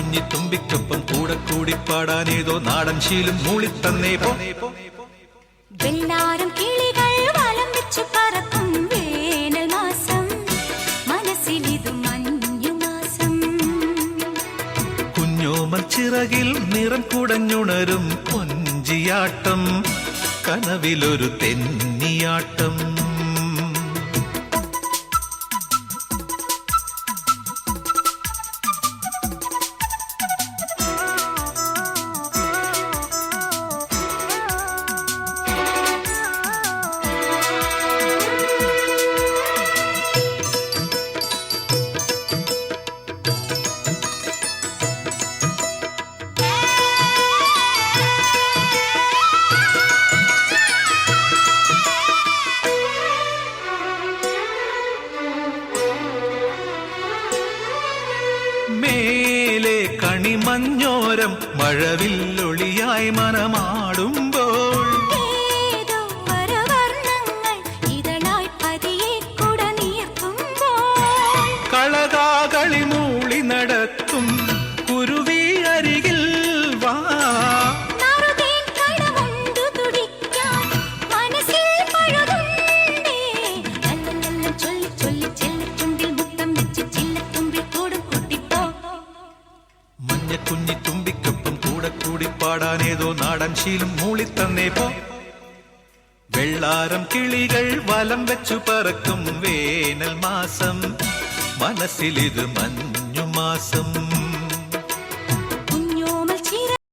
കുഞ്ഞി തുമ്പിക്കൊപ്പം കൂടെ കൂടി പാടാനേതോ നാടൻ ശീലം മൂളിത്തന്നേ പോ. വെള്ളാരം കിളികൾ വലം വെച്ചു പറക്കും വേനൽ മാസം, മനസ്സിലിതു മഞ്ഞുമാസം. കുഞ്ഞോമൽ ചിറകിൽ നിറം കുടഞ്ഞുണരും കൊഞ്ചിയാട്ടം, കനവിലൊരു തെന്നിയാട്ടം. മേലെ കണിമഞ്ഞോരം മഴവില്ലൊളിയായി മനമാടുമ്പോൾ കളകാകളി മൂളി നടത്തും കുരുവി അരികിൽ വാ. കുഞ്ഞി തുമ്പിക്കൊപ്പം കൂടെ കൂടി പാടാനേതോ നാടൻ ശീലം മൂളിത്തന്നേ പോ. വെള്ളാരം കിളികൾ വലം വെച്ചു പറക്കും വേനൽ മാസം, മനസ്സിലിത് മഞ്ഞുമാസം.